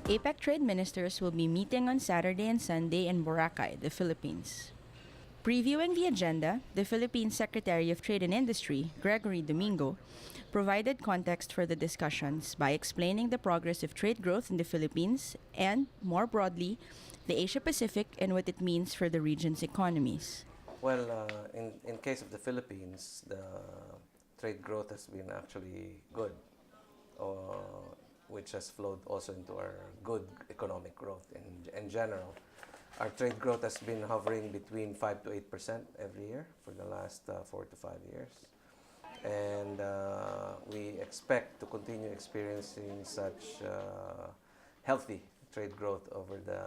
APEC Trade Ministers will be meeting on Saturday and Sunday in Boracay, the Philippines. Previewing the agenda, the Philippine Secretary of Trade and Industry, Gregory Domingo, provided context for the discussions by explaining the progress of trade growth in the Philippines and, more broadly, the Asia-Pacific and what it means for the region's economies. Well, in case of the Philippines, the trade growth has been actually good, which has flowed also into our good economic growth in general. Our trade growth has been hovering between 5 to 8% every year for the last 4 to 5 years. And we expect to continue experiencing such healthy trade growth over the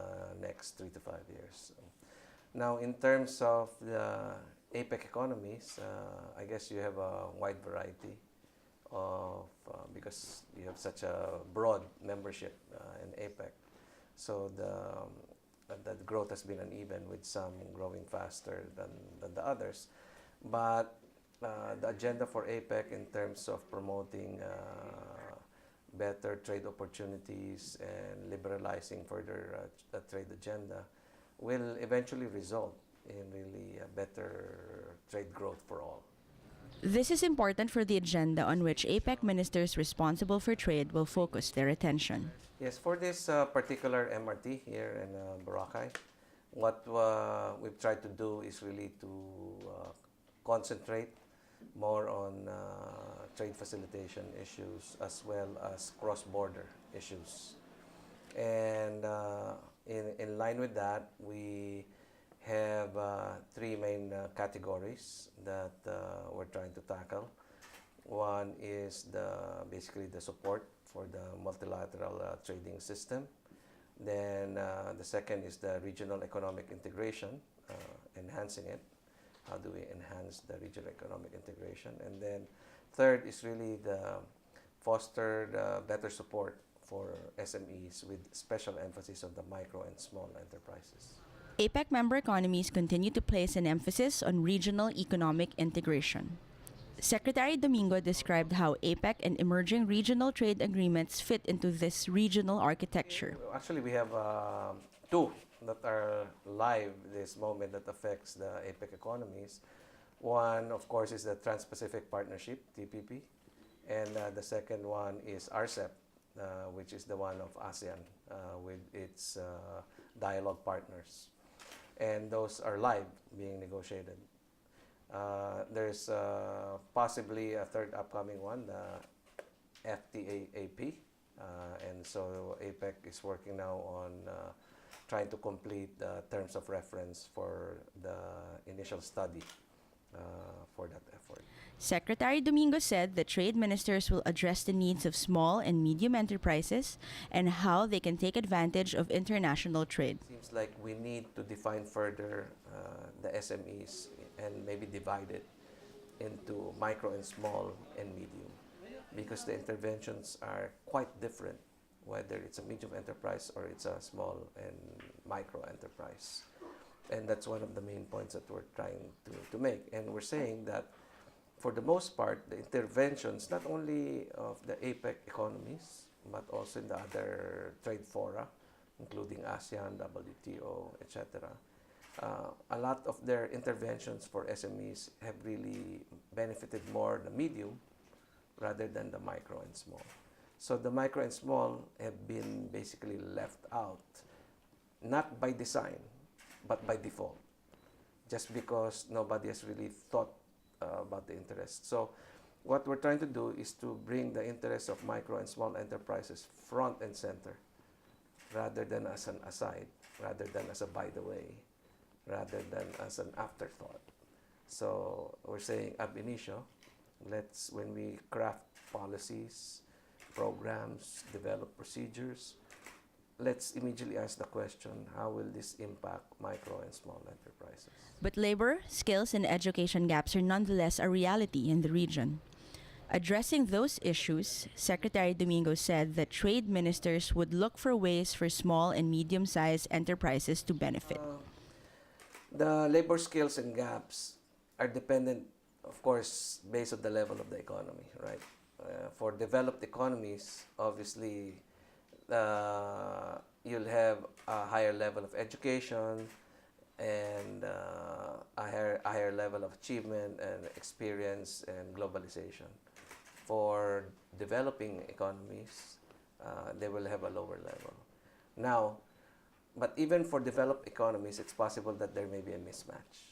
next 3 to 5 years. Now, in terms of the APEC economies, I guess you have a wide variety of, because you have such a broad membership in APEC. So the growth has been uneven, with some growing faster than the others. But the agenda for APEC in terms of promoting better trade opportunities and liberalizing further the trade agenda will eventually result in really better trade growth for all. This is important for the agenda on which APEC ministers responsible for trade will focus their attention. Yes, for this particular MRT here in Boracay, what we've tried to do is really to concentrate more on trade facilitation issues as well as cross-border issues. And in line with that, we have three main categories that we're trying to tackle. One is basically the support for the multilateral trading system. Then the second is the regional economic integration, enhancing it. How do we enhance the regional economic integration? And then third is really the foster the better support for SMEs with special emphasis on the micro and small enterprises. APEC member economies continue to place an emphasis on regional economic integration. Secretary Domingo described how APEC and emerging regional trade agreements fit into this regional architecture. Actually, we have two that are live this moment that affects the APEC economies. One, of course, is the Trans-Pacific Partnership, TPP, and the second one is RCEP, which is the one of ASEAN with its dialogue partners. And those are live, being negotiated. There's possibly a third upcoming one, the FTAAP, and so APEC is working now on trying to complete the terms of reference for the initial study for that effort. Secretary Domingo said that trade ministers will address the needs of small and medium enterprises and how they can take advantage of international trade. Seems like we need to define further the SMEs and maybe divide it into micro and small and medium, because the interventions are quite different, whether it's a medium enterprise or it's a small and micro enterprise. And that's one of the main points that we're trying to make. And we're saying that for the most part, the interventions, not only of the APEC economies, but also in the other trade fora, including ASEAN, WTO, etc., a lot of their interventions for SMEs have really benefited more the medium rather than the micro and small. So the micro and small have been basically left out, not by design, but by default, just because nobody has really thought about the interest. So what we're trying to do is to bring the interests of micro and small enterprises front and center, rather than as an aside, rather than as a by the way, rather than as an afterthought. So we're saying ab initio, when we craft policies, programs, develop procedures, let's immediately ask the question, how will this impact micro and small enterprises? But labor, skills, and education gaps are nonetheless a reality in the region. Addressing those issues, Secretary Domingo said that trade ministers would look for ways for small and medium-sized enterprises to benefit. The labor skills and gaps are dependent, of course, based on the level of the economy, right? For developed economies, obviously, you'll have a higher level of education and a higher level of achievement and experience and globalization. For developing economies, they will have a lower level. Now, but even for developed economies, it's possible that there may be a mismatch.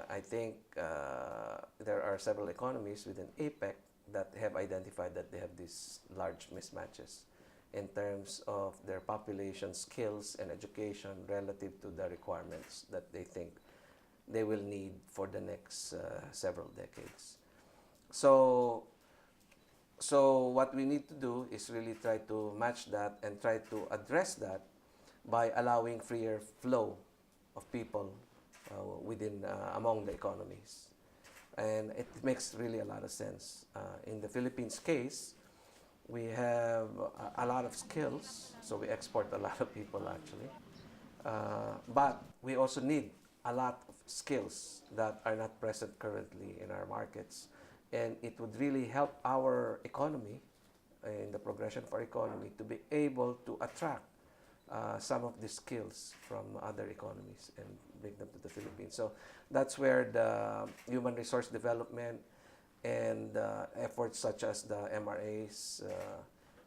I think there are several economies within APEC that have identified that they have these large mismatches in terms of their population skills and education relative to the requirements that they think they will need for the next several decades. So what we need to do is really try to match that and try to address that by allowing freer flow of people within among the economies. And it makes really a lot of sense. In the Philippines case, we have a lot of skills, so we export a lot of people actually. But we also need a lot of skills that are not present currently in our markets. And it would really help our economy, in the progression of our economy, to be able to attract some of these skills from other economies and bring them to the Philippines. So that's where the human resource development and efforts such as the MRAs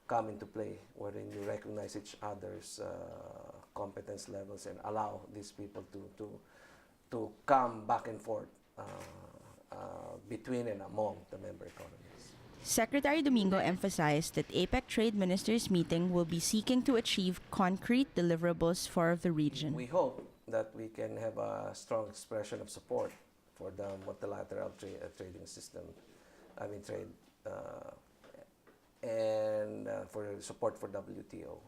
come into play, wherein you recognize each other's competence levels and allow these people to come back and forth between and among the member economies. Secretary Domingo emphasized that APEC Trade Ministers meeting will be seeking to achieve concrete deliverables for the region. We hope that we can have a strong expression of support for the multilateral trading system, trade, and for support for WTO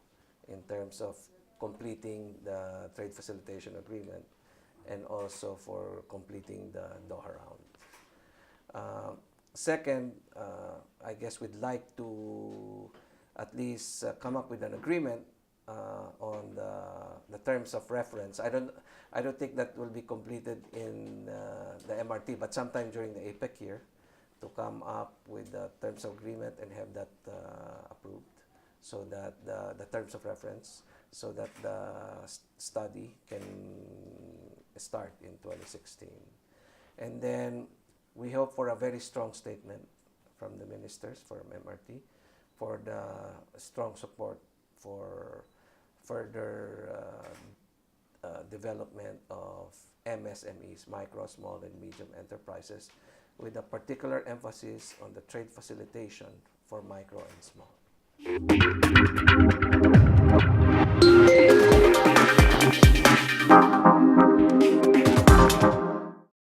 in terms of completing the trade facilitation agreement and also for completing the Doha round. Second, I guess we'd like to at least come up with an agreement on the terms of reference. I don't think that will be completed in the MRT, but sometime during the APEC year, to come up with the terms of agreement and have that approved, so that the terms of reference, so that the study can start in 2016. And then we hope for a very strong statement from the ministers from MRT for the strong support for further development of MSMEs, micro, small, and medium enterprises, with a particular emphasis on the trade facilitation for micro and small.